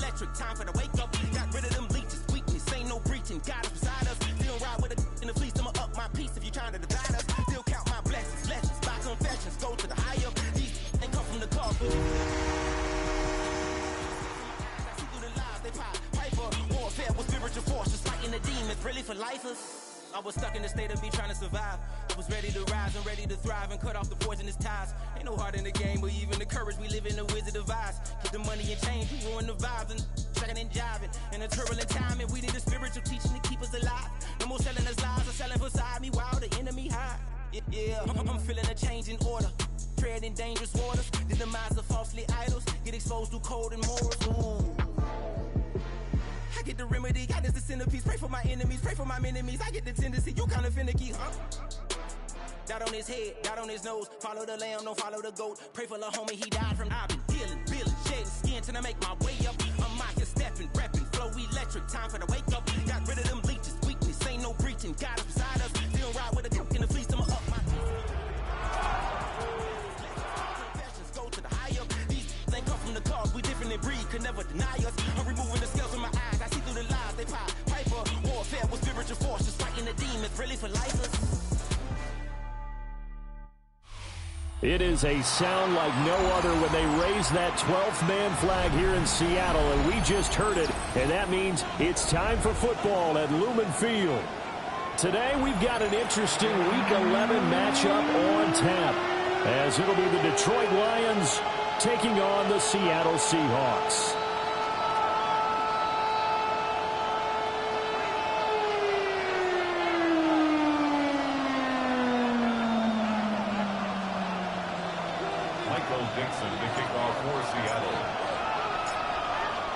electric, time for the wake up. Got rid of them leeches, weakness, ain't no breaching. Got us beside us, still ride with a in the fleece. I'ma up my piece if you trying to divide us. Still count my blessings, lessons, by confessions, go to the higher. These ain't come from the cause. I see through the lies they pop. Piper, warfare with spiritual forces, fighting the demons, really for lifers. I was stuck in the state of me trying to survive. I was ready to rise and ready to thrive and cut off the poisonous ties. Ain't no heart in the game, but even the courage we live in the wizard of Oz. Keep the money and change, we ruin the vibes and checking and jiving. In a turbulent time, and we need a spiritual teaching to keep us alive. No more selling us lies or selling beside me while the enemy hide. Yeah, I'm feeling a change in order. Treading dangerous waters, the demise of falsely idols. Get exposed to cold and morals. Ooh. I get the remedy, God is the centerpiece. Pray for my enemies, pray for my enemies. I get the tendency, you kinda finicky, huh? Dot on his head, dot on his nose. Follow the lamb, don't follow the goat. Pray for the homie, he died from. I've been healing, feeling, shedding skin till I make my way up. I'm out here stepping, repping, flow electric. Time for the wake up. Got rid of them leeches, weakness, ain't no breaching. God is beside us, still ride with a cook in the fleece. I'ma up my confessions, go to the higher. These ain't come from the cause, we different in breed, could never deny us. I'm removing the scales from my eyes, I see through the lies they pop. Piper, warfare with spiritual forces, fighting the demons, really for lifers. It is a sound like no other when they raise that 12th man flag here in Seattle, and we just heard it, and that means it's time for football at Lumen Field. Today we've got an interesting Week 11 matchup on tap, as it'll be the Detroit Lions taking on the Seattle Seahawks.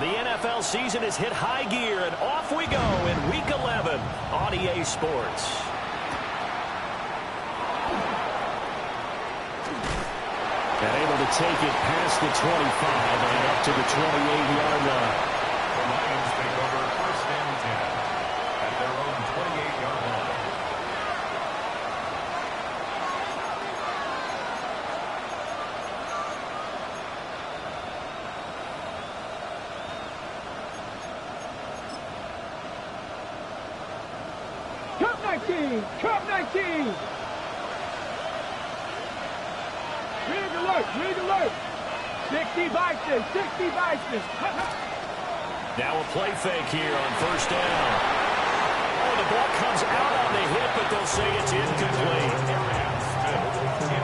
The NFL season has hit high gear, and off we go in Week 11 on EA Sports. And able to take it past the 25 and up to the 28-yard line. The Lions take over first and 10 at their own 28-yard line. Cup 19! Rig alert! 60 Vikings! Now a play fake here on first down. Oh, the ball comes out on the hit, but they'll say it's incomplete.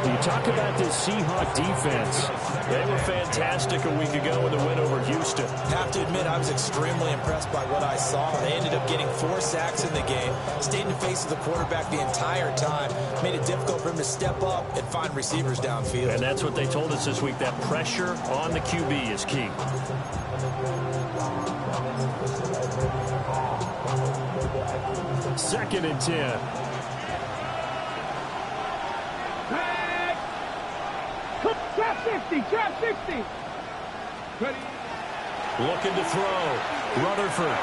You talk about this Seahawk defense. They were fantastic a week ago in the win over Houston. Have to admit, I was extremely impressed by what I saw. They ended up getting 4 sacks in the game, stayed in the face of the quarterback the entire time, made it difficult for him to step up and find receivers downfield. And that's what they told us this week, that pressure on the QB is key. Second and 10. Trap 60. Ready. Looking to throw. Rutherford.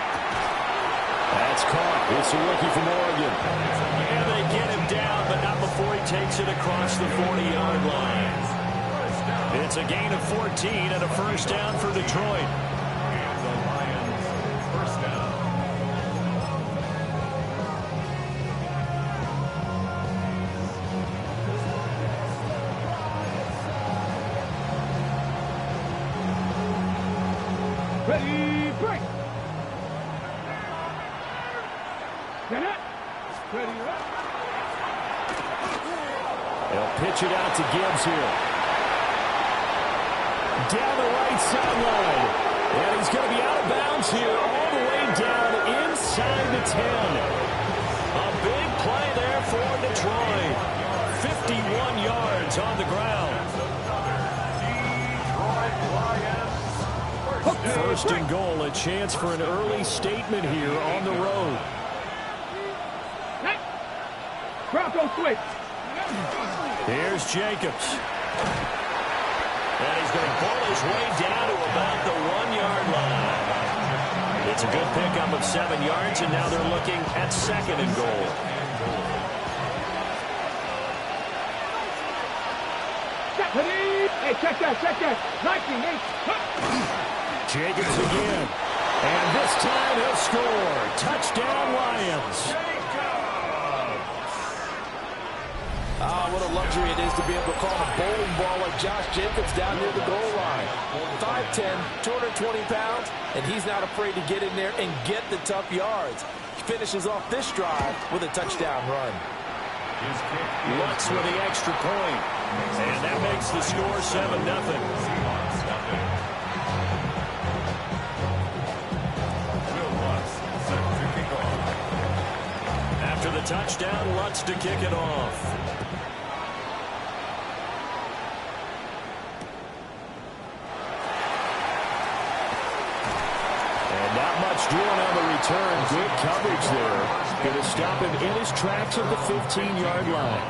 That's caught. It's a rookie from Oregon. And they get him down, but not before he takes it across the 40-yard line. It's a gain of 14 and a first down for Detroit. And the Lions first down. Ready, break. Get it. Ready, up. They'll pitch it out to Gibbs here. Down the right sideline. And he's going to be out of bounds here all the way down inside the 10. A big play there for Detroit. 51 yards on the ground. First and goal, a chance for an early statement here on the road. Bronco switch. Here's Jacobs. And he's going to pull his way down to about the 1-yard line. It's a good pickup of 7 yards, and now they're looking at second and goal. Hey, check that. 19, 8. Jacobs again. And this time he'll score. Touchdown, Lions. What a luxury it is to be able to call a bowling ball like Josh Jacobs down near the goal line. 5'10", 220 pounds, and he's not afraid to get in there and get the tough yards. He finishes off this drive with a touchdown run. Lutz with the extra point. And that makes the score 7-0. After the touchdown, Lutz to kick it off. And not much doing on the return. Good coverage there. Going to stop him in his tracks at the 15-yard line.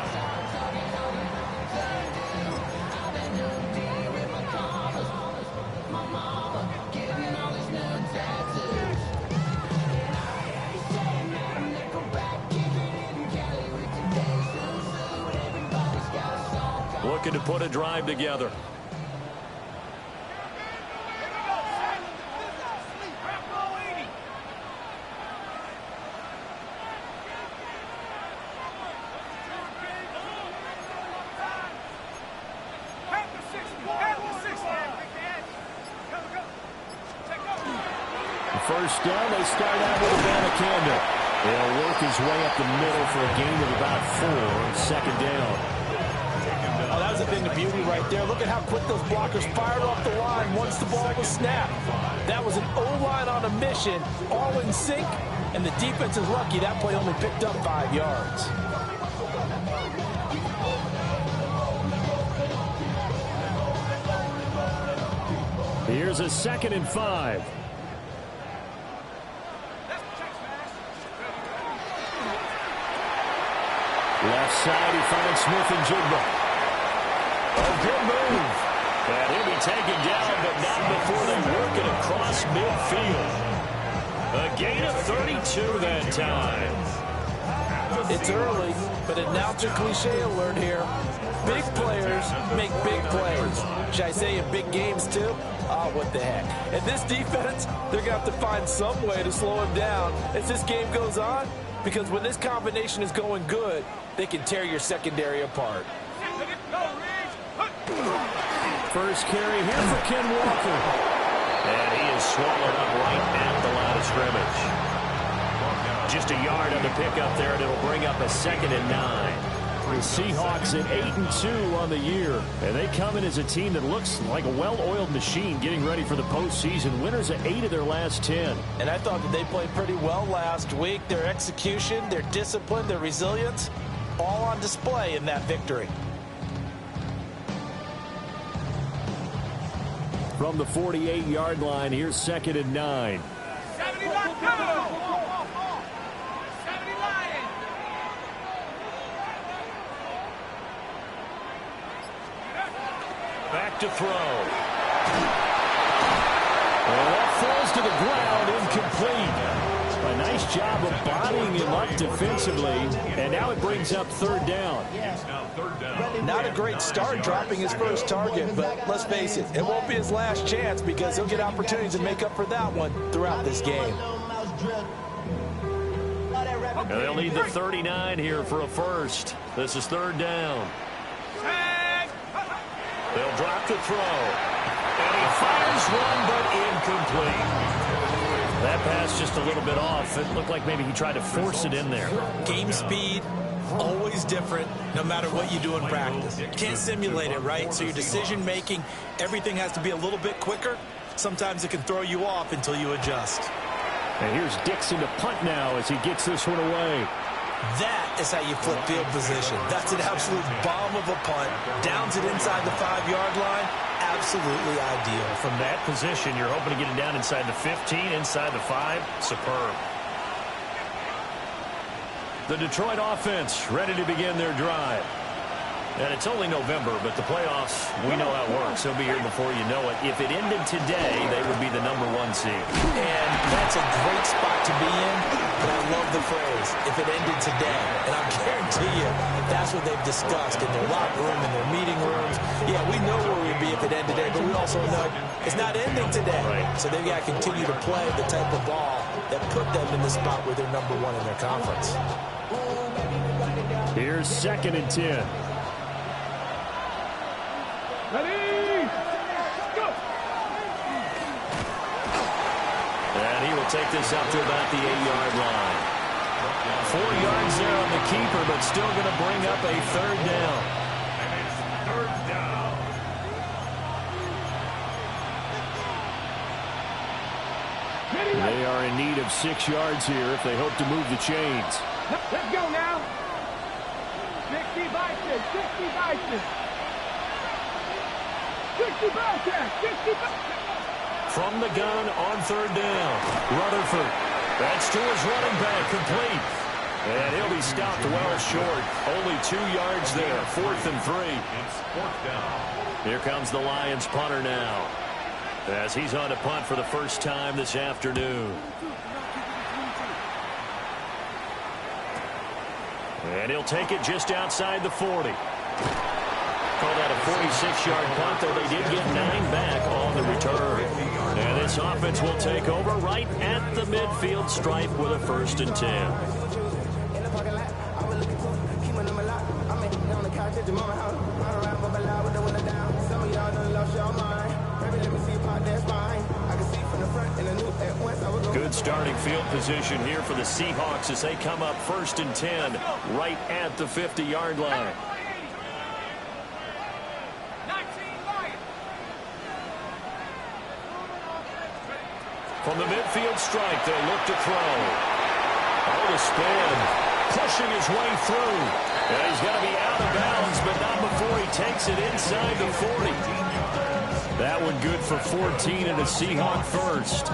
Looking to put a drive together. First down, they start out with a Banacanda. They'll work his way up the middle for a gain of about 4. Second down. Oh, that was a thing of beauty right there. Look at how quick those blockers fired off the line once the ball was snapped. That was an O-line on a mission, all in sync, and the defense is lucky that play only picked up 5 yards. Here's a 2nd and 5. Left side, he finds Smith and Jigba. Oh, good move. And he'll be taken down, but not before they work it across midfield. A gain of 32 that time. It's early, but announcer cliche alert here. Big players make big plays. Should I say in big games too? Oh, what the heck. And this defense, they're going to have to find some way to slow him down as this game goes on, because when this combination is going good, they can tear your secondary apart. First carry here for Ken Walker. And he is swallowed up right at the line of scrimmage. Just a yard on the pickup there, and it'll bring up a 2nd and 9. The Seahawks at 8-2 on the year. And they come in as a team that looks like a well-oiled machine getting ready for the postseason. Winners at 8 of their last 10. And I thought that they played pretty well last week. Their execution, their discipline, their resilience, all on display in that victory. From the 48-yard line, here's 2nd and 9. 70 Lions coming! 70 Lions! Back to throw. And that falls to the ground, incomplete. A nice job of bodying him up defensively, and now it brings up 3rd down. Not a great start dropping his first target, but let's face it, it won't be his last chance because he'll get opportunities to make up for that one throughout this game. And they'll need the 39 here for a first. This is 3rd down. They'll drop to throw. And he fires one, but incomplete. That pass just a little bit off. It looked like maybe he tried to force it in there. Game speed, always different, no matter what you do in practice. You can't simulate it, right? So your decision-making, everything has to be a little bit quicker. Sometimes it can throw you off until you adjust. And here's Dixon to punt now as he gets this one away. That is how you flip field position. That's an absolute bomb of a punt. Downs it inside the 5-yard line. Absolutely ideal. From that position, you're hoping to get it down inside the 15, inside the 5. Superb. The Detroit offense ready to begin their drive. And it's only November, but the playoffs, we know how it works. They'll be here before you know it. If it ended today, they would be the #1 seed. And that's a great spot to be in, but I love the phrase, if it ended today. And I guarantee you, that's what they've discussed in their locker room, in their meeting rooms. Yeah, we know where we'd be if it ended today, but we also know it's not ending today. Right. So they've got to continue to play the type of ball that put them in the spot where they're #1 in their conference. Here's 2nd and 10. Ready? Go! And he will take this up to about the 8-yard line. 4 yards there on the keeper, but still going to bring up a 3rd down. And it's 3rd down. They are in need of 6 yards here if they hope to move the chains. Let's go now. 60 Bison, 60 Bison. 60 Bison, 60 Bison. From the gun on 3rd down. Rutherford. That's to his running back, complete. And he'll be stopped well short. Only 2 yards there. 4th and 3. It's 4th down. Here comes the Lions punter now, as he's on to punt for the first time this afternoon. And he'll take it just outside the 40. Call that a 46-yard punt, though they did get 9 back on the return. And this offense will take over right at the midfield stripe with a 1st and 10. Good starting field position here for the Seahawks as they come up 1st and 10 right at the 50-yard line. 19 Lions. From the midfield stripe, they look to throw. Oh, the spin. Pushing his way through. And he's got to be out of bounds, but not before he takes it inside the 40. That one good for 14 and a Seahawk first.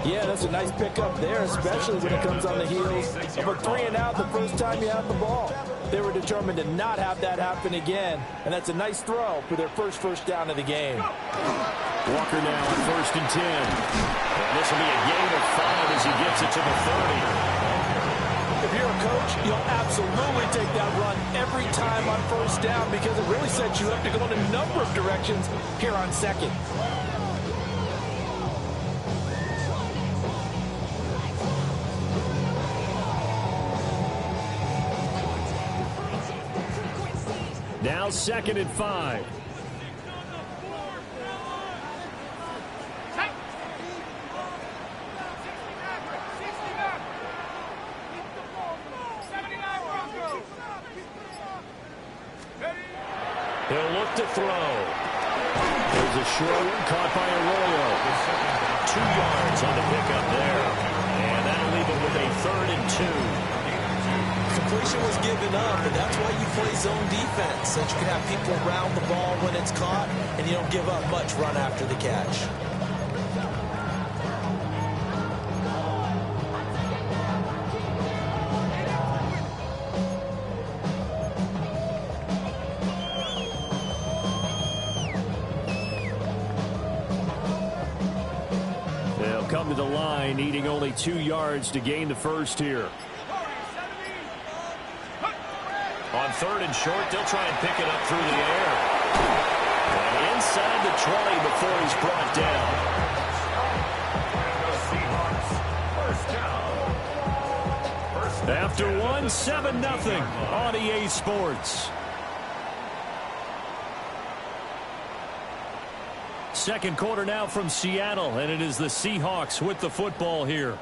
Yeah, that's a nice pickup there, especially when it comes on the heels of a 3-and-out the first time you have the ball. They were determined to not have that happen again, and that's a nice throw for their first down of the game. Walker now on 1st and 10. And this will be a gain of 5 as he gets it to the 30. If you're a coach, you'll absolutely take that run every time on 1st down because it really sets you up to go in a number of directions here on 2nd. Now 2nd and 5. He'll look to throw. There's a short one caught by Arroyo. 2 yards on the pickup there. And that'll leave it with a 3rd and 2. Completion was given up, and that's why you play zone defense, so that you can have people around the ball when it's caught, and you don't give up much run after the catch. They'll come to the line, needing only 2 yards to gain the first here. On 3rd and short, they'll try and pick it up through the air. And inside the 20 before he's brought down. After one, 7-0 on EA Sports. Second quarter now from Seattle, and it is the Seahawks with the football here,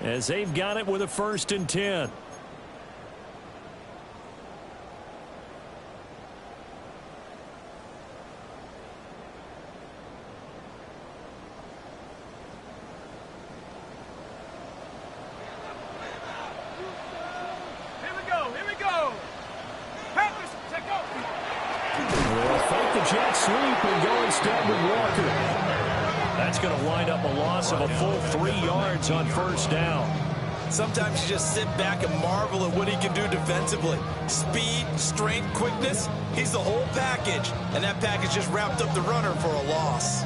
as they've got it with a 1st and 10. Jet sweep and go instead with Walker. That's going to wind up a loss of a full 3 yards on 1st down. Sometimes you just sit back and marvel at what he can do defensively. Speed, strength, quickness, he's the whole package. And that package just wrapped up the runner for a loss.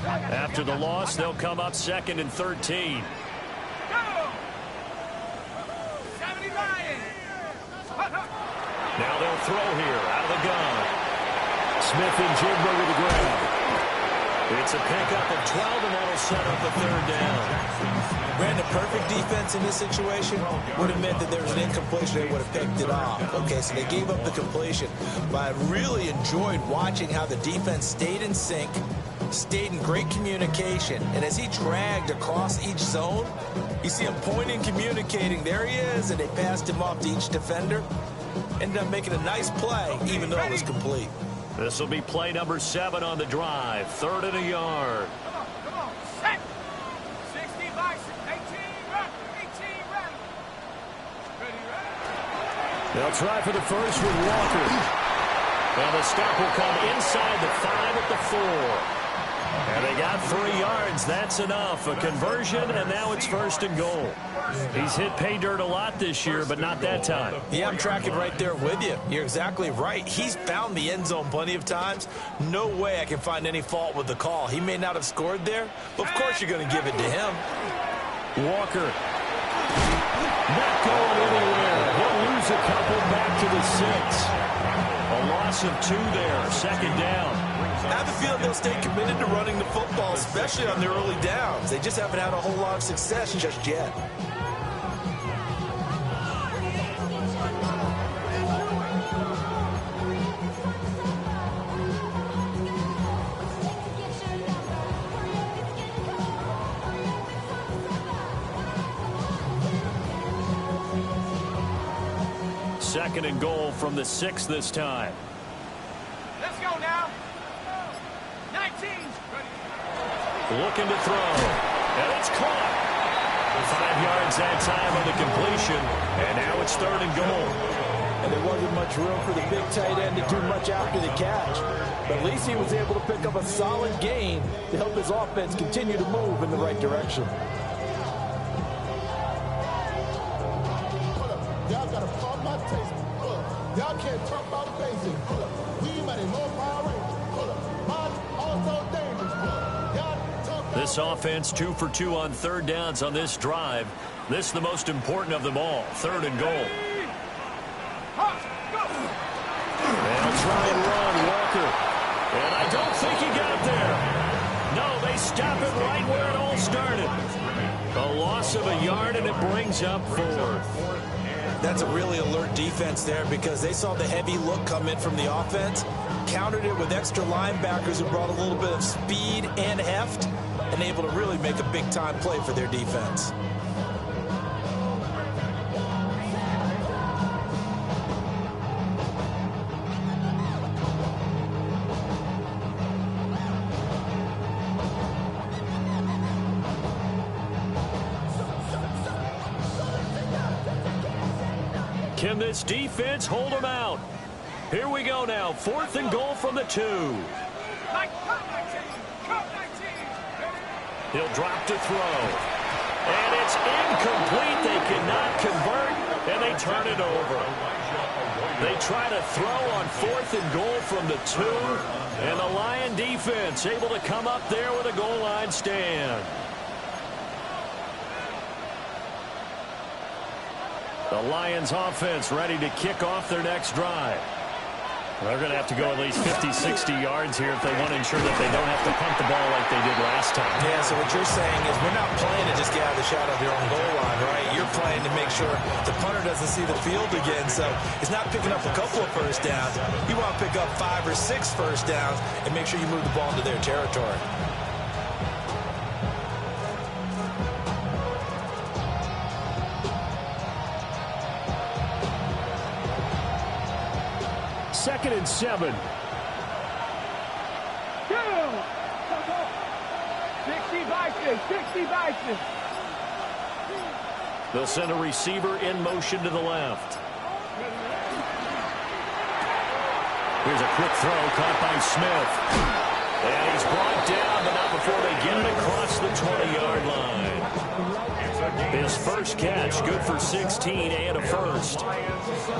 After the loss, they'll come up 2nd and 13. Now they'll throw here out of the gun. Smith and Jigba with the ground. It's a pickup of 12, and that'll set up a 3rd down. Brandon, perfect defense in this situation would have meant that there was an incompletion. They would have picked it off. Okay, so they gave up the completion. But I really enjoyed watching how the defense stayed in sync, stayed in great communication. And as he dragged across each zone, you see him pointing, communicating. There he is, and they passed him off to each defender. Ended up making a nice play, even though it was complete. This will be play number 7 on the drive. 3rd and a yard. Come on, set. 60 by 18, ready. 18, ready. Ready. They'll try for the first with Walker. And the stop will come inside the 5 at the 4. And they got 3 yards. That's enough. A conversion, and now it's 1st and goal. He's hit pay dirt a lot this year, but not that time. Yeah, I'm tracking right there with you. You're exactly right. He's found the end zone plenty of times. No way I can find any fault with the call. He may not have scored there, but of course you're going to give it to him. Walker. Not going anywhere. He'll lose a couple back to the 6. A loss of 2 there. 2nd down. I have a feeling they'll stay committed to running the football, especially on their early downs. They just haven't had a whole lot of success just yet. Second and goal from the 6 this time. Let's go now. 19. Looking to throw. And it's caught. 5 yards that time on the completion. And now it's 3rd and goal. And there wasn't much room for the big tight end to do much after the catch. But at least he was able to pick up a solid gain to help his offense continue to move in the right direction. Y'all got to pump my taste. Y'all can't talk about basic. We might more power. Also dangerous. This offense 2 for 2 on 3rd downs on this drive. This is the most important of them all. 3rd and goal. They'll try and run Walker. And I don't think he got there. No, they stop it right where it all started. A loss of a yard, and it brings up 4th. That's a really alert defense there because they saw the heavy look come in from the offense, countered it with extra linebackers who brought a little bit of speed and heft, and able to really make a big-time play for their defense. Can this defense hold them out? Here we go now. 4th and goal from the 2. He'll drop to throw. And it's incomplete. They cannot convert, and they turn it over. They try to throw on 4th and goal from the 2. And the Lion defense able to come up there with a goal line stand. The Lions offense ready to kick off their next drive. They're going to have to go at least 50, 60 yards here if they want to ensure that they don't have to punt the ball like they did last time. Yeah, so what you're saying is we're not playing to just get out of the shadow of your own goal line, right? You're playing to make sure the punter doesn't see the field again. So it's not picking up a couple of first downs. You want to pick up 5 or 6 first downs and make sure you move the ball into their territory. Second and 7. 60 by 6. They'll send a receiver in motion to the left. Here's a quick throw caught by Smith. And he's brought down, but not before they get it across the 20-yard line. His first catch, good for 16 and a first.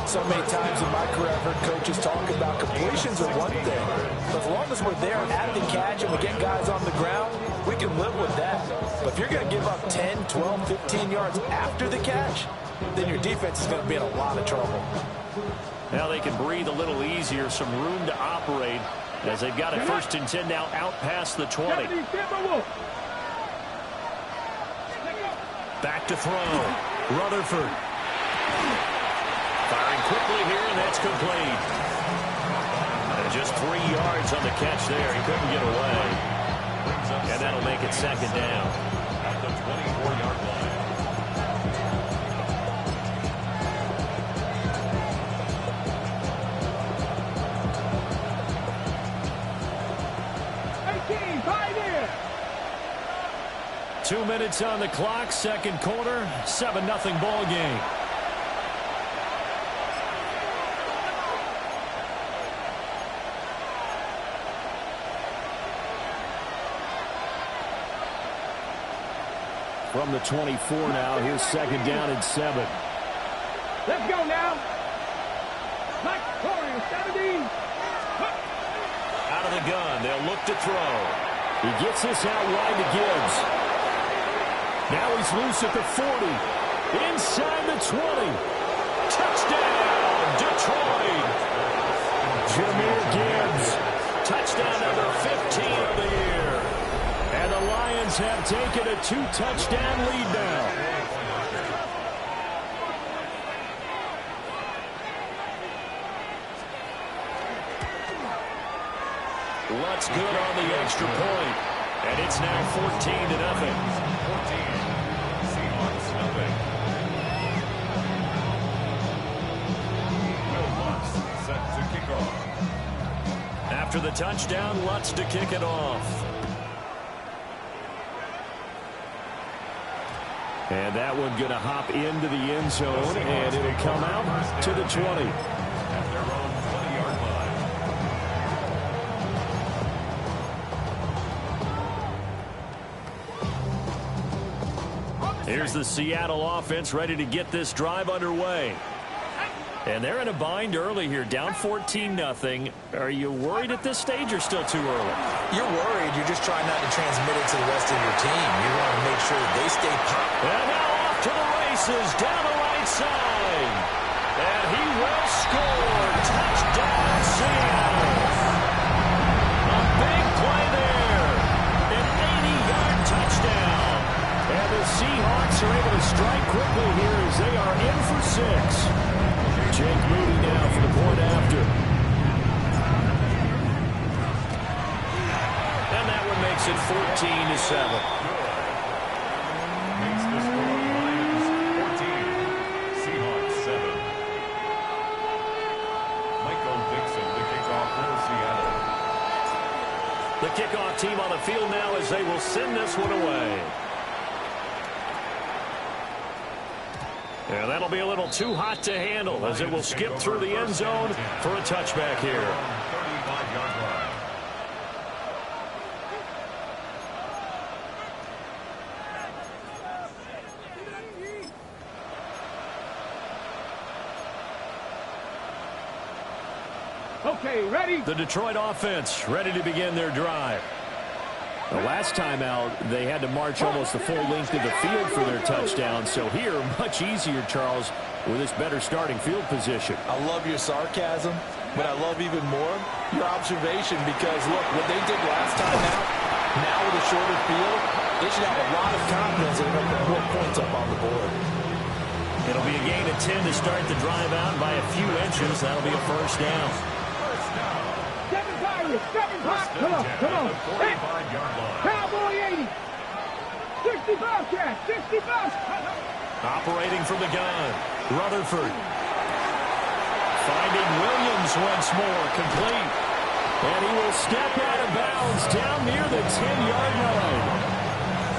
So many times in my career, I've heard coaches talk about completions are one thing. But as long as we're there at the catch and we get guys on the ground, we can live with that. But if you're going to give up 10, 12, 15 yards after the catch, then your defense is going to be in a lot of trouble. Now they can breathe a little easier, some room to operate as they've got a 1st and 10 now out past the 20. Back to throw. Rutherford. Firing quickly here, and that's complete. And just 3 yards on the catch there. He couldn't get away. And that'll make it 2nd down. At the 24-yard line. Right 2 minutes on the clock, 2nd quarter, 7-0 ball game. From the 24 now, here's 2nd down and 7. Let's go now. Mike Corey, 17. Out of the gun, they'll look to throw. He gets this out wide to Gibbs. Now he's loose at the 40. Inside the 20. Touchdown, Detroit. Jahmyr Gibbs. Touchdown number 15 of the year. And the Lions have taken a 2-touchdown lead now. Lutz good on the extra point. And it's now 14-0. 14. Seahawks, nothing. Will Lutz set to kick off. After the touchdown, Lutz to kick it off. And that one going to hop into the end zone, and it'll come out to the 20. At their own 20-yard line. Here's the Seattle offense ready to get this drive underway. And they're in a bind early here, down 14-0. Are you worried at this stage or still too early? You're worried. You're just trying not to transmit it to the rest of your team. You want to make sure that they stay positive. And now off to the races, down the right side. And he will score. Touchdown, Seattle. A big play there. An 80-yard touchdown. And the Seahawks are able to strike quickly here as they are in for 6. Jake Moody now for the point after. And that one makes it 14-7. Makes the score Lions 14, Seahawks 7. Michael Dixon, the kickoff for Seattle. The kickoff team on the field now as they will send this one away. And that'll be a little too hot to handle as it will skip through the end zone for a touchback here. 35-yard line. Okay, ready? The Detroit offense ready to begin their drive. The last time out, they had to march almost the full length of the field for their touchdown. So here, much easier, Charles, with this better starting field position. I love your sarcasm, but I love even more your observation because, look, what they did last time out, now with a shorter field, they should have a lot of confidence that they're going to put more points up on the board. It'll be a gain of 10 to start the drive out by a few inches. That'll be a first down. Come on. Hey, Cowboy 80. 65 catch, 65. Operating from the gun, Rutherford. Finding Williams once more, complete. And he will step out of bounds down near the 10-yard line.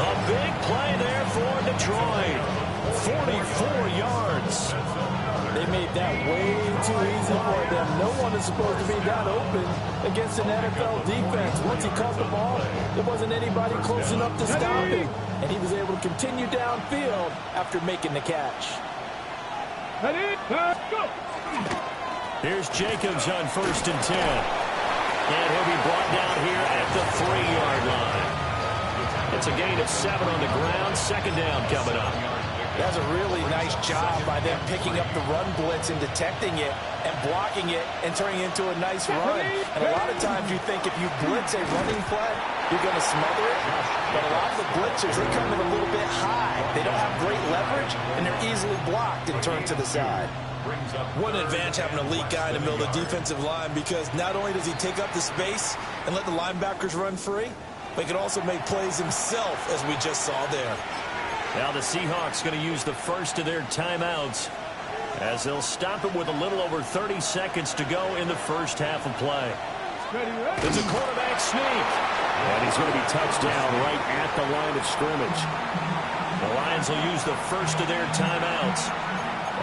A big play there for Detroit. 44 yards. They made that way too easy for them. No one is supposed to be that open against an NFL defense. Once he caught the ball, there wasn't anybody close enough to stop him. And he was able to continue downfield after making the catch. Ready, go! Here's Jacobs on 1st and 10. And he'll be brought down here at the 3-yard line. It's a gain of 7 on the ground. 2nd down coming up. That's a really nice job by them picking up the run blitz and detecting it and blocking it and turning it into a nice run. And a lot of times you think if you blitz a running play, you're going to smother it. But a lot of the blitzers, they come in a little bit high. They don't have great leverage, and they're easily blocked and turned to the side. What an advantage having an elite guy in the middle of the defensive line, because not only does he take up the space and let the linebackers run free, but he can also make plays himself, as we just saw there. Now the Seahawks going to use the first of their timeouts as they'll stop it with a little over 30 seconds to go in the first half of play. It's a quarterback sneak. And he's going to be touched down right at the line of scrimmage. The Lions will use the first of their timeouts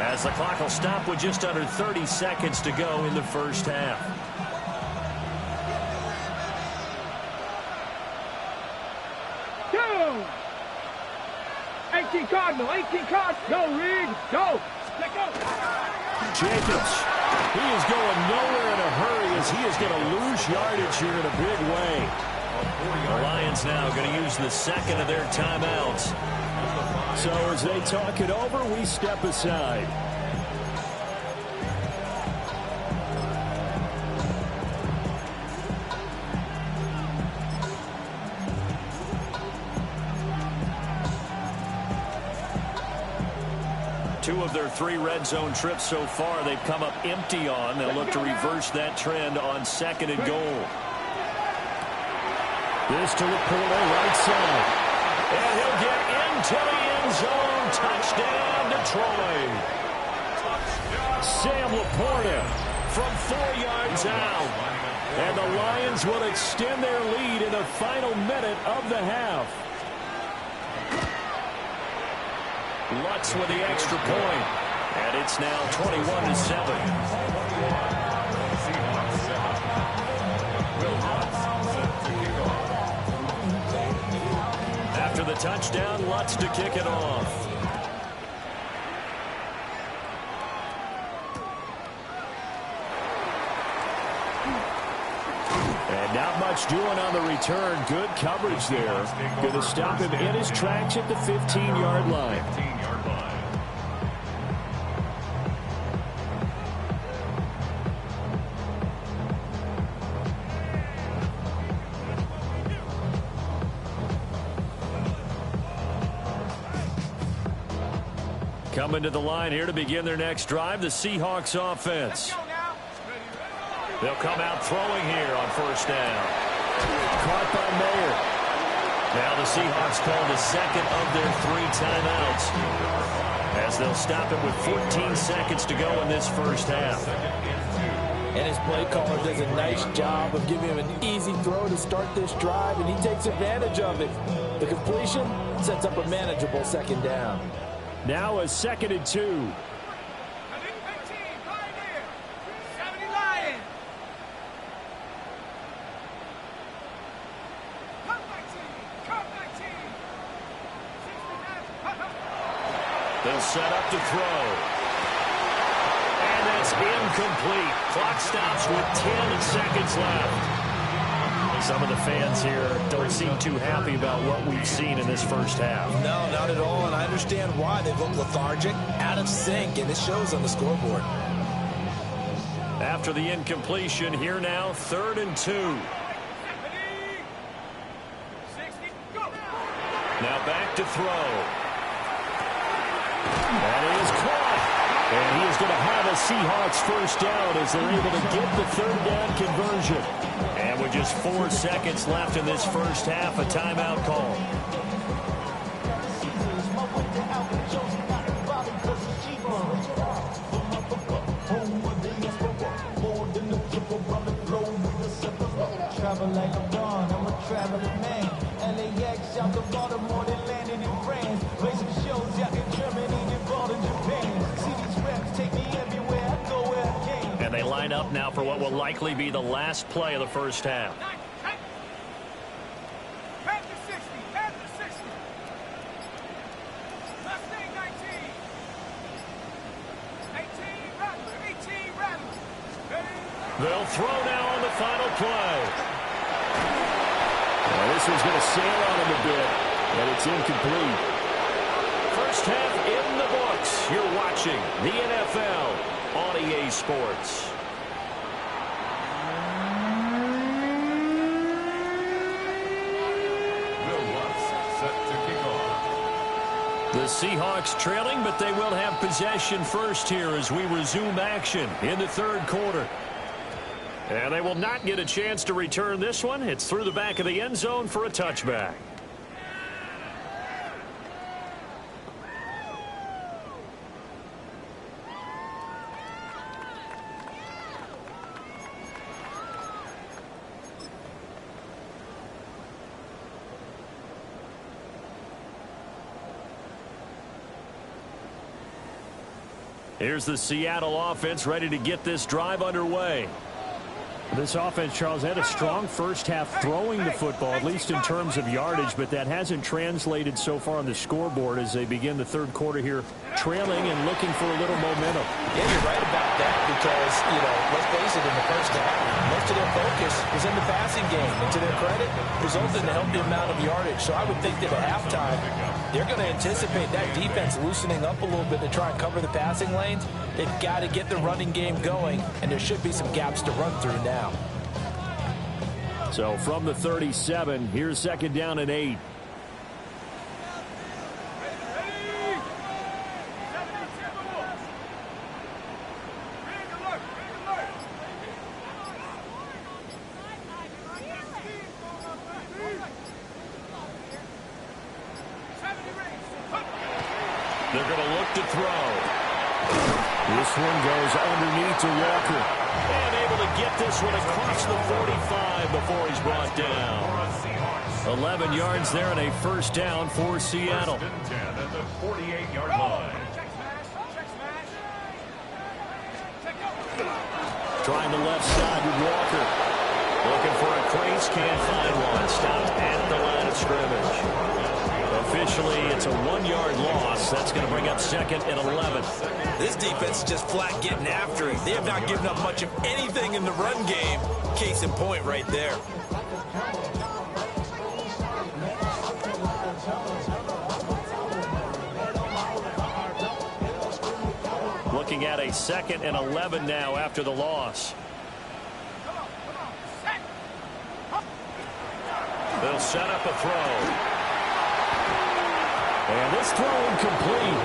as the clock will stop with just under 30 seconds to go in the first half. Go! 18 Cardinal, 18 Cardinal. Go, Rig, go. Let go. Jacobs, he is going nowhere in a hurry as he is going to lose yardage here in a big way. The Lions now going to use the second of their timeouts. So as they talk it over, we step aside. Two of their 3 red zone trips so far they've come up empty on. They'll look to reverse that trend on 2nd and goal. This to Laporta, right side. And he'll get into the end zone. Touchdown, Detroit. Sam Laporta from 4 yards out. And the Lions will extend their lead in the final minute of the half. Lutz with the extra point. And it's now 21-7. After the touchdown, Lutz to kick it off. And not much doing on the return. Good coverage there. Going to stop him in his tracks at the 15-yard line. Coming to the line here to begin their next drive, the Seahawks offense. They'll come out throwing here on 1st down. Caught by Mayer. Now the Seahawks call the second of their 3 timeouts as they'll stop it with 14 seconds to go in this first half. And his play caller does a nice job of giving him an easy throw to start this drive, and he takes advantage of it. The completion sets up a manageable 2nd down. Now a 2nd and 2. They'll set up to throw. And that's incomplete. Clock stops with 10 seconds left. Some of the fans here don't seem too happy about what we've seen in this first half. No, not at all, and I understand why. They look lethargic, out of sync, and it shows on the scoreboard. After the incompletion, here now, 3rd and 2. Now back to throw. And he is caught. And he is going to have a Seahawks 1st down as they're able to get the 3rd down conversion. And with just 4 seconds left in this first half, a timeout call. Travel like I'm gone, I'm a traveling man. LAX out to Baltimore, they landed in France. Play some shows out in Germany, they bought in Japan. See these reps take me everywhere line up now for what will likely be the last play of the first half. Head to 60. Head to 60. Mustang 19. 18 Rattler. 18 Rattler. They'll throw now on the final play. Well, this one's going to sail on him a bit, and it's incomplete. First half in the books. You're watching the NFL on EA Sports. The Seahawks trailing, but they will have possession first here as we resume action in the third quarter. And they will not get a chance to return this one. It's through the back of the end zone for a touchback. Here's the Seattle offense ready to get this drive underway. This offense, Charles, had a strong first half throwing the football, at least in terms of yardage, but that hasn't translated so far on the scoreboard as they begin the third quarter here, trailing and looking for a little momentum. Yeah, you're right about that because, let's face it, in the first half, most of their focus was in the passing game. And to their credit, resulted in a healthy amount of yardage. So I would think that at halftime, they're going to anticipate that defense loosening up a little bit to try and cover the passing lanes. They've got to get the running game going, and there should be some gaps to run through now. So from the 37, here's second down and 8. They're going to look to throw. This one goes underneath to Walker. And able to get this one across the 45 before he's brought down. 11 yards there and a first down for Seattle. 10 at the 48-yard line. Trying the left side with Walker. Looking for a crease, can't find one. Stopped at the line of scrimmage. Officially, it's a 1-yard loss. That's going to bring up second and 11. This defense is just flat getting after it. They have not given up much of anything in the run game. Case in point right there. Looking at a second and 11 now after the loss. They'll set up a throw. And this throw incomplete.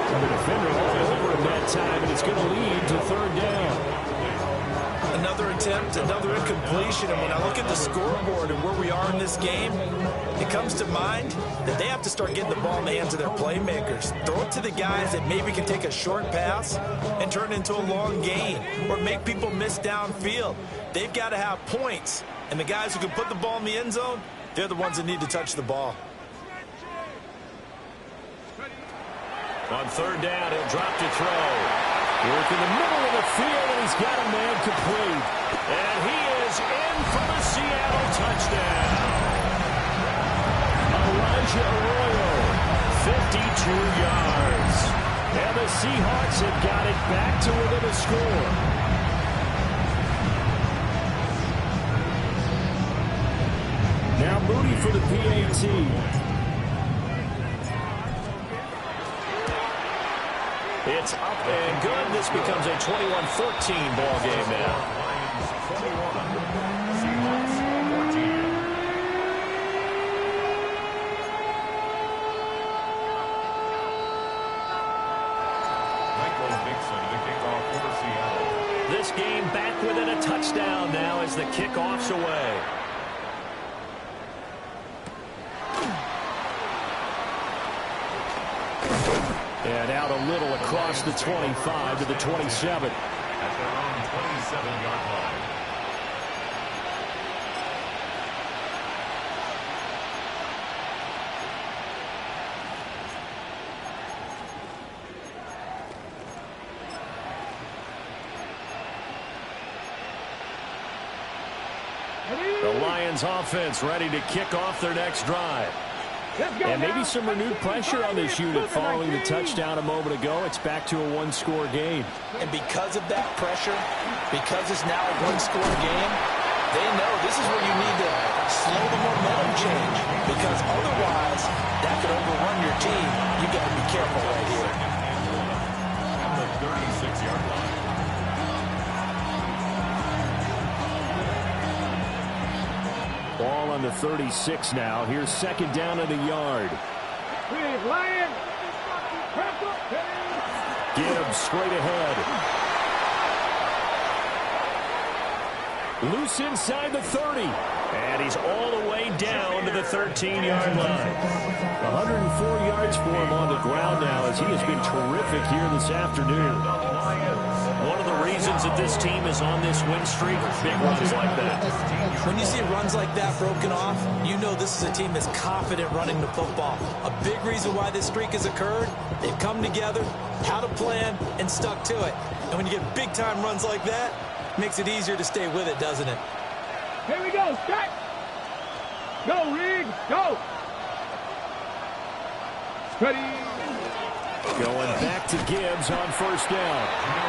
The defender all over him that time, and it's going to lead to third down. Another attempt, another incompletion, and when I look at the scoreboard and where we are in this game, it comes to mind that they have to start getting the ball in the hands of their playmakers. Throw it to the guys that maybe can take a short pass and turn it into a long gain or make people miss downfield. They've got to have points, and the guys who can put the ball in the end zone, they're the ones that need to touch the ball. On third down, he'll drop to throw. Work in the middle of the field, and he's got a man complete. And he is in for the Seattle touchdown. Elijah Arroyo, 52 yards. And the Seahawks have got it back to within a score. Now Moody for the PAT. It's up and good. This becomes a 21-14 ball game now. This game back within a touchdown now as the kickoff's away. And out a little across the 25 to the 27. At their own 27-yard line. The Lions offense ready to kick off their next drive. And maybe some renewed pressure on this unit following the touchdown a moment ago. It's back to a one-score game. And because of that pressure, because it's now a one-score game, they know this is where you need to slow the momentum change, because otherwise that could overrun your team. You've got to be careful right here. At the 36-yard line. Ball on the 36 now. Here's second down and a yard. Gibbs straight ahead. Loose inside the 30. And he's all the way down to the 13-yard line. 104 yards for him on the ground now, as he has been terrific here this afternoon. One of the reasons that this team is on this win streak, big runs like that. When you see runs like that broken off, you know this is a team that's confident running the football. A big reason why this streak has occurred, they've come together, had a plan, and stuck to it. And when you get big-time runs like that, it makes it easier to stay with it, doesn't it? Here we go, Scott. Go, Rig, go. Ready. Going back to Gibbs on first down.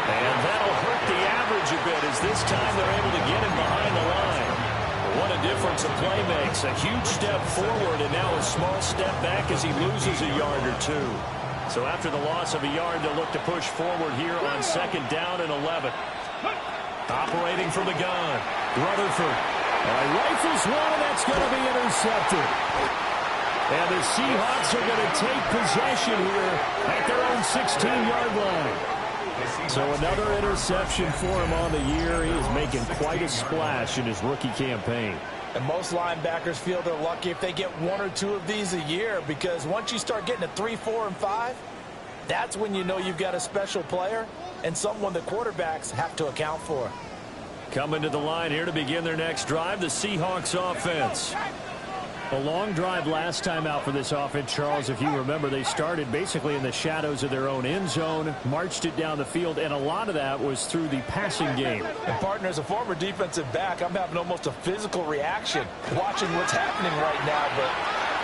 And that'll hurt the average a bit, as this time they're able to get him behind the line. What a difference a play makes. A huge step forward and now a small step back as he loses a yard or two. So after the loss of a yard, they'll look to push forward here on second down and 11. Operating from the gun, Rutherford. Rifles one, and that's going to be intercepted. And the Seahawks are going to take possession here at their own 16-yard line. So another interception for him on the year. He is making quite a splash in his rookie campaign. And most linebackers feel they're lucky if they get one or two of these a year, because once you start getting to 3, 4, and 5, that's when you know you've got a special player and someone the quarterbacks have to account for. Coming to the line here to begin their next drive, the Seahawks offense. A long drive last time out for this offense, Charles. If you remember, they started basically in the shadows of their own end zone, marched it down the field, and a lot of that was through the passing game. And, partner, as a former defensive back, I'm having almost a physical reaction watching what's happening right now. But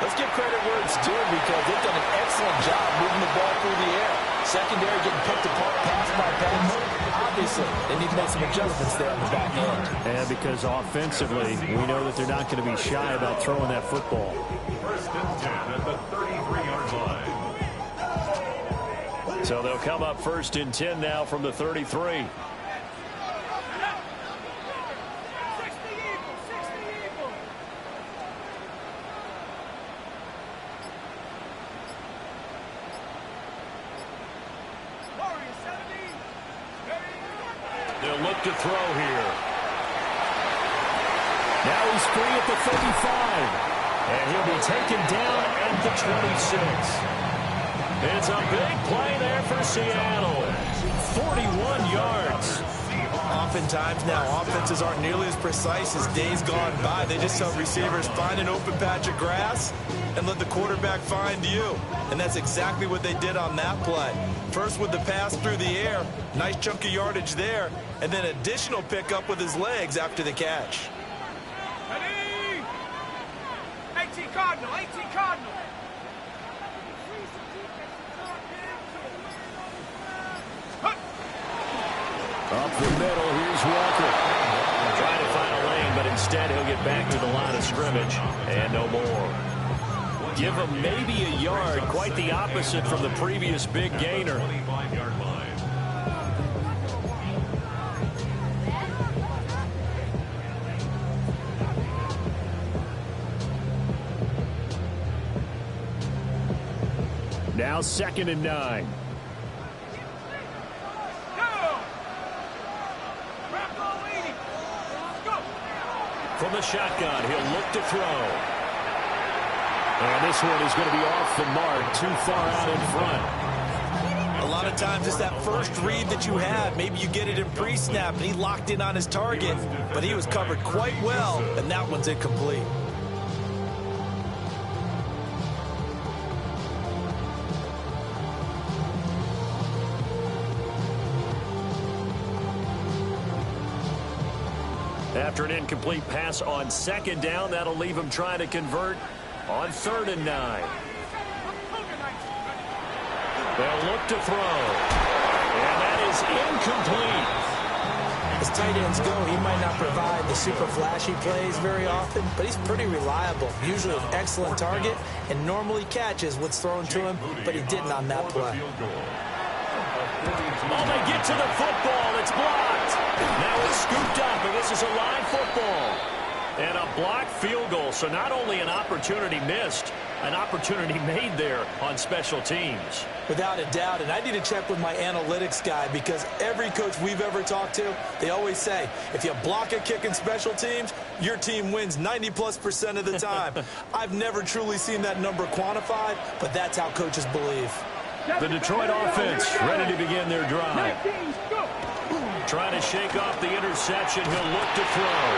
let's give credit where it's due, because they've done an excellent job moving the ball through the air. Secondary getting picked apart pass by pass. Obviously, they need to make some adjustments there on the back end. And because offensively, we know that they're not going to be shy about throwing that football. First and 10 at the 33-yard line. So they'll come up first and 10 now from the 33. They'll look to throw here. Now he's free at the 35. And he'll be taken down at the 26. It's a big play there for Seattle. 41 yards. Oftentimes now, offenses aren't nearly as precise as days gone by. They just tell receivers, find an open patch of grass and let the quarterback find you. And that's exactly what they did on that play. First with the pass through the air, nice chunk of yardage there, and then additional pickup with his legs after the catch. Ready. 18 Cardinal, 18 Cardinal. Up the middle, here's Walker. Trying to find a lane, but instead he'll get back to the line of scrimmage. And no more. Give him maybe a yard, quite the opposite from the previous big gainer. 25-yard line. Now 2nd and 9. From the shotgun, he'll look to throw. And this one is going to be off the mark, too far out in front. A lot of times it's that first read that you had. Maybe you get it in pre-snap, and he locked in on his target, but he was covered quite well, and that one's incomplete. After an incomplete pass on 2nd down, that'll leave him trying to convert on 3rd and 9. They'll look to throw. And that is incomplete. As tight ends go, he might not provide the super flashy plays very often, but he's pretty reliable, usually an excellent target, and normally catches what's thrown to him, but he didn't on that play. Oh, they get to the football. It's blocked. Now it's scooped up, and this is a line football. And a blocked field goal, so not only an opportunity missed, an opportunity made there on special teams. Without a doubt, and I need to check with my analytics guy because every coach we've ever talked to, they always say, if you block a kick in special teams, your team wins 90+% of the time. I've never truly seen that number quantified, but that's how coaches believe. The Detroit offense ready to begin their drive. Trying to shake off the interception. He'll look to throw.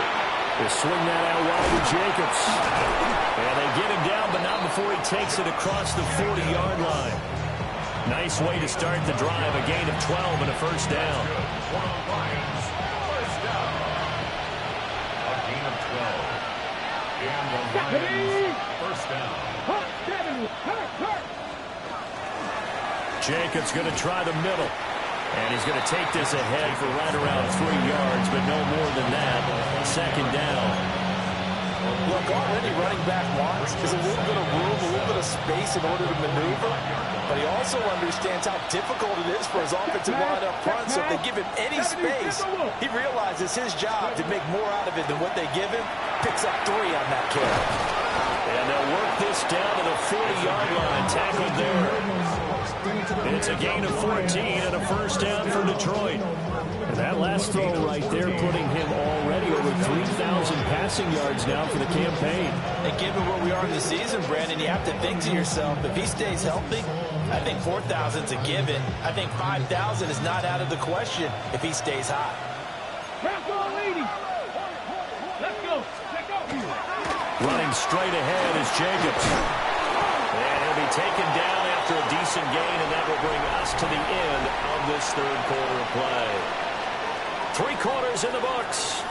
They swing that out wide to Jacobs. And they get him down, but not before he takes it across the 40-yard line. Nice way to start the drive. A gain of 12 and a first down. A gain of 12. And the Lions first down. Jacobs going to try the middle. And he's going to take this ahead for right around 3 yards, but no more than that. 2nd down. Look, already running back wants is a little bit of room, a little bit of space in order to maneuver, but he also understands how difficult it is for his offensive line up front, so if they give him any space, he realizes his job to make more out of it than what they give him, picks up 3 on that carry. And they'll work this down to the 40-yard line, tackled there. It's a gain of 14 and a first down for Detroit. And that last throw right there putting him already over 3,000 passing yards now for the campaign. And given where we are in the season, Brandon, you have to think to yourself, if he stays healthy, I think 4,000 is a given. I think 5,000 is not out of the question if he stays hot. Running straight ahead is Jacobs. And he'll be taken down after a decent gain, and that will bring us to the end of this 3rd quarter of play. 3 quarters in the books.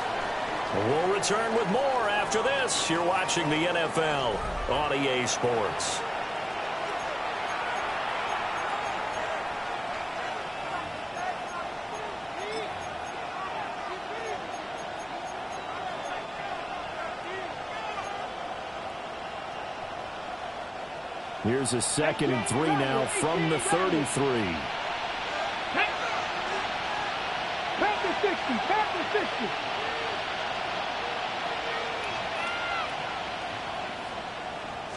We'll return with more after this. You're watching the NFL on EA Sports. Here's a 2nd and 3 now from the 33. Back to 60.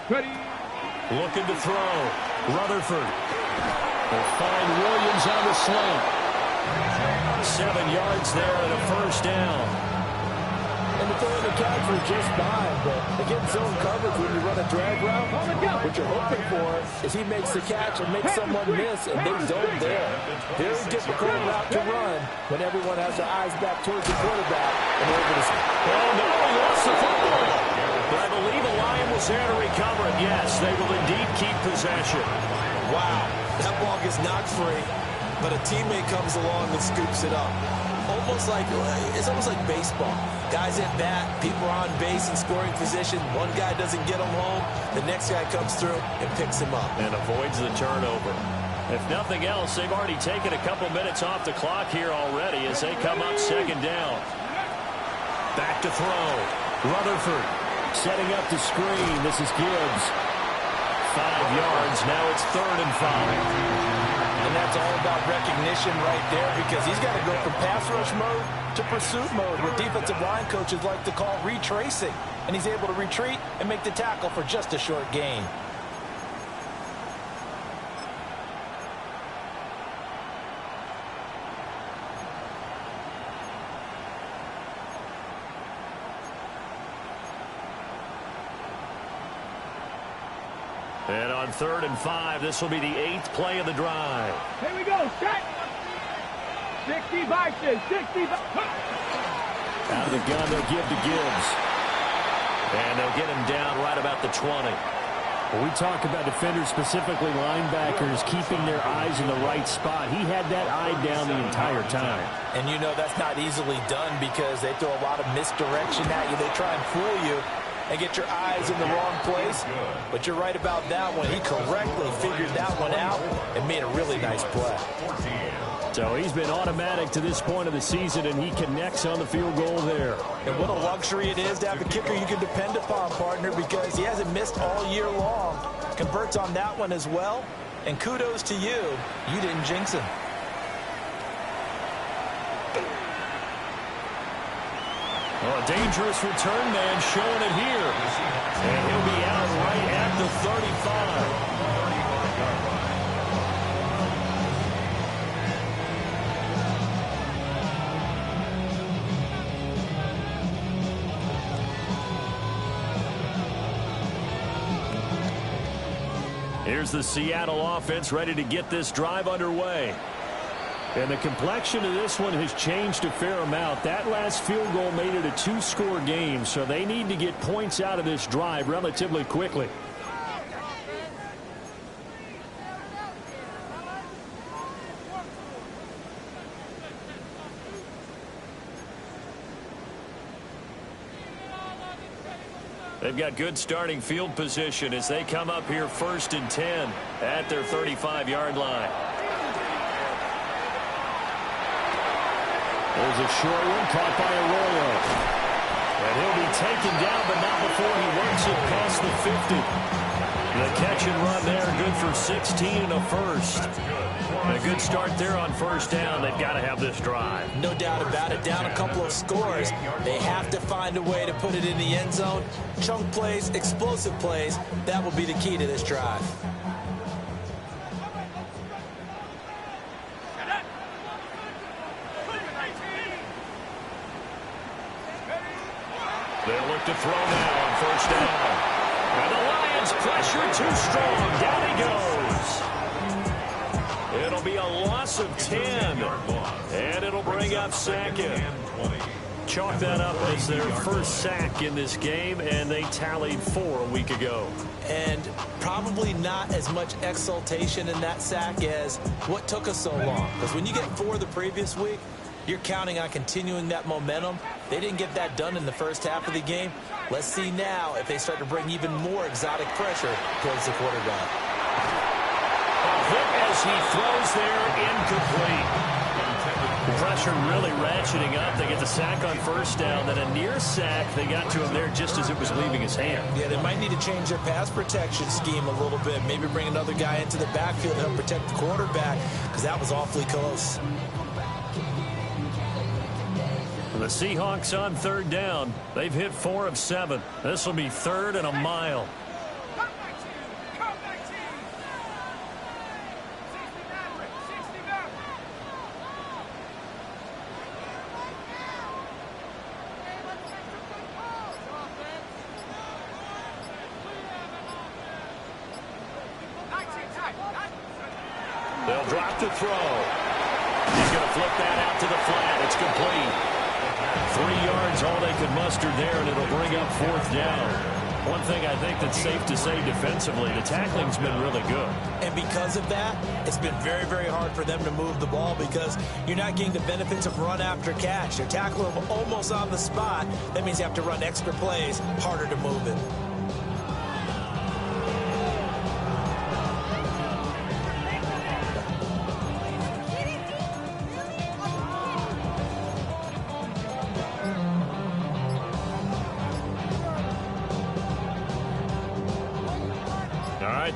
Ready. Looking to throw. Rutherford. They'll find Williams on the slant. 7 yards there and a first down. And the throw in the catch was just fine, but again, zone coverage when you run a drag route, what you're hoping for is he makes the catch and makes someone miss, and they don't there. Very difficult route to run when everyone has their eyes back towards the quarterback in order to... Oh, no, he lost the football. But I believe a Lion was there to recover it. Yes, they will indeed keep possession. Wow, that ball gets knocked free, but a teammate comes along and scoops it up. It's almost like baseball. Guys at bat, people are on base in scoring position. One guy doesn't get him home. The next guy comes through and picks him up. And avoids the turnover. If nothing else, they've already taken a couple minutes off the clock here already as they come up 2nd down. Back to throw. Rutherford setting up the screen. This is Gibbs. 5 yards. Now it's 3rd and 5. And that's all about recognition right there because he's got to go from pass rush mode to pursuit mode, what defensive line coaches like to call retracing. And he's able to retreat and make the tackle for just a short gain. And on 3rd and 5, this will be the 8th play of the drive. Here we go. Set. 60 Vikings. 60 Out of the gun, they'll give to Gibbs. And they'll get him down right about the 20. When we talk about defenders, specifically linebackers, keeping their eyes in the right spot, he had that eye down the entire time. And you know that's not easily done because they throw a lot of misdirection at you. They try and fool you and get your eyes in the wrong place. But you're right about that one. He correctly figured that one out and made a really nice play. So he's been automatic to this point of the season, and he connects on the field goal there. And what a luxury it is to have a kicker you can depend upon, partner, because he hasn't missed all year long. Converts on that one as well. And kudos to you. You didn't jinx him. Oh, a dangerous return man showing it here. And he'll be out right at the 35. Here's the Seattle offense ready to get this drive underway. And the complexion of this one has changed a fair amount. That last field goal made it a two-score game, so they need to get points out of this drive relatively quickly. They've got good starting field position as they come up here 1st and 10 at their 35-yard line. There's a short one caught by Arroyo. And he'll be taken down, but not before he works it past the 50. The catch and run there, good for 16 and a first. A good start there on first down. They've got to have this drive. No doubt about it. Down a couple of scores. They have to find a way to put it in the end zone. Chunk plays, explosive plays. That will be the key to this drive. They'll look to throw now on first down. And the Lions pressure too strong. Down he goes. It'll be a loss of 10. And it'll bring up second. Chalk that up as their first sack in this game, and they tallied 4 a week ago. And probably not as much exultation in that sack as what took us so long. Because when you get 4 the previous week, you're counting on continuing that momentum. They didn't get that done in the first half of the game. Let's see now if they start to bring even more exotic pressure towards the quarterback. A hit as he throws there, incomplete. Pressure really ratcheting up. They get the sack on first down. Then a near sack. They got to him there just as it was leaving his hand. Yeah, they might need to change their pass protection scheme a little bit. Maybe bring another guy into the backfield to help protect the quarterback, because that was awfully close. The Seahawks on third down. They've hit 4 of 7. This will be 3rd and a mile. They'll drop the throw. He's going to flip that out to the flat. It's complete. 3 yards, all they could muster there, and it'll bring up 4th down. One thing I think that's safe to say defensively, the tackling's been really good. And because of that, it's been very, very hard for them to move the ball because you're not getting the benefits of run after catch. They're tackling them almost on the spot. That means you have to run extra plays, harder to move it.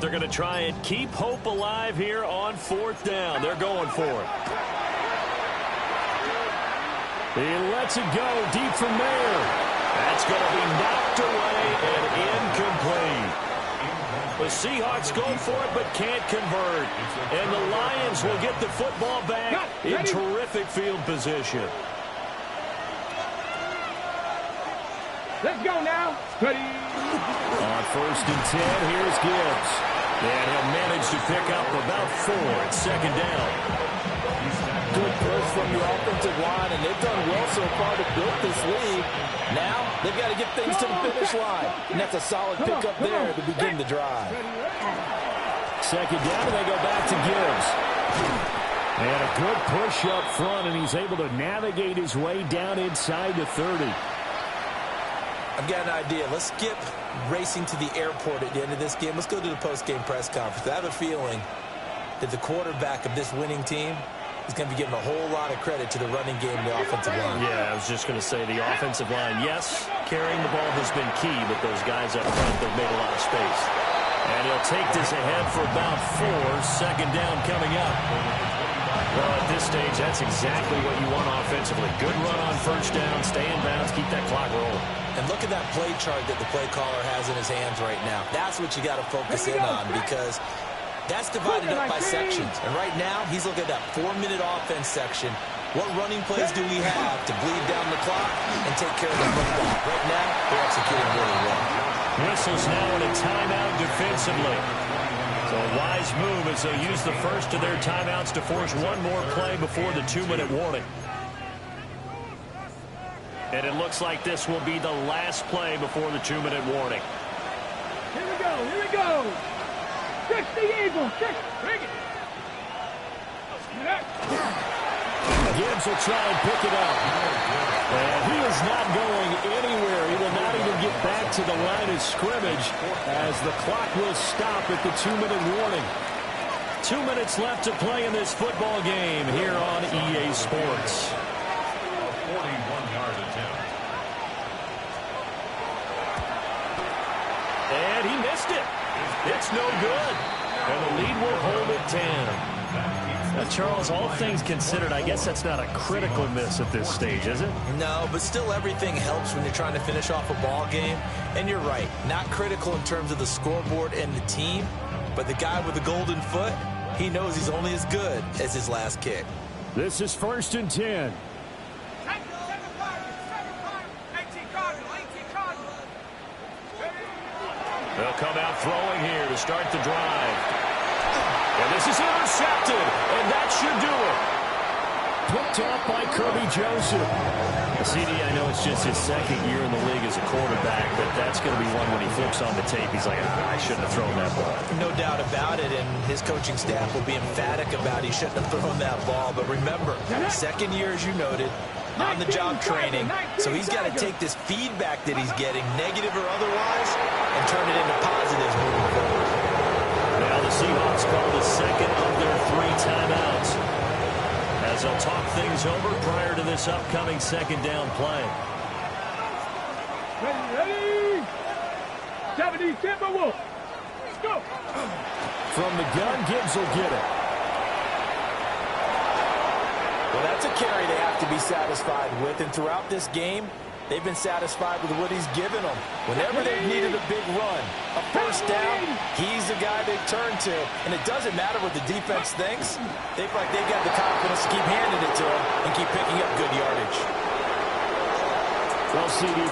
They're going to try and keep hope alive here on 4th down. They're going for it. He lets it go deep from there. That's going to be knocked away and incomplete. The Seahawks go for it but can't convert. And the Lions will get the football back in terrific field position. Let's go now. Ready. On 1st and 10, here's Gibbs. And he'll manage to pick up about 4 at 2nd down. Good push from the offensive line, and they've done well so far to build this lead. Now, they've got to get things to the finish line. And that's a solid pickup there to begin the drive. Second down, and they go back to Gibbs. And a good push up front, and he's able to navigate his way down inside the 30. I've got an idea. Let's skip racing to the airport at the end of this game. Let's go to the post-game press conference. I have a feeling that the quarterback of this winning team is going to be giving a whole lot of credit to the running game and the offensive line. Yeah, I was just going to say the offensive line, yes, carrying the ball has been key, but those guys up front, they've made a lot of space. And he'll take this ahead for about 4. Second down coming up. Well, at this stage, that's exactly what you want offensively. Good run on first down, stay in bounds, keep that clock rolling. And look at that play chart that the play caller has in his hands right now. That's what you got to focus in on, because that's divided up by sections. And right now, he's looking at that 4-minute offense section. What running plays do we have to bleed down the clock and take care of the football? Right now, they're executing really well. Whistles now in a timeout defensively. So a wise move as they'll use the first of their timeouts to force one more play before the 2-minute warning. And it looks like this will be the last play before the 2-minute warning. Here we go, here we go. 60 Eagles, 6, bring it. Gibbs will try and pick it up. And he is not going anywhere. He will not even get back to the line of scrimmage as the clock will stop at the 2-minute warning. 2 minutes left to play in this football game here on EA Sports. 41-yard attempt. And he missed it. It's no good. And the lead will hold at 10. Now, Charles, all things considered, I guess that's not a critical miss at this stage, is it? No, but still everything helps when you're trying to finish off a ball game. And you're right, not critical in terms of the scoreboard and the team, but the guy with the golden foot, he knows he's only as good as his last kick. This is 1st and 10. They'll come out throwing here to start the drive. And this is intercepted, and that should do it. Picked off by Kirby Joseph. CD, I know it's just his second year in the league as a quarterback, but that's going to be one when he flips on the tape. He's like, I shouldn't have thrown that ball. No doubt about it, and his coaching staff will be emphatic about he shouldn't have thrown that ball. But remember, second year, as you noted, on-the-job training. So he's got to take this feedback that he's getting, negative or otherwise, and turn it into positives moving forward. Now the Seahawks call the second of their 3 timeouts as they'll talk things over prior to this upcoming second down play. Ready? 70 Timberwolves. Let's go. From the gun, Gibbs will get it. Well, that's a carry they have to be satisfied with, and throughout this game, they've been satisfied with what he's given them. Whenever they've needed a big run, a first down, he's the guy they turn to. And it doesn't matter what the defense thinks. They feel like they've got the confidence to keep handing it to him and keep picking up good yardage. Well, CD,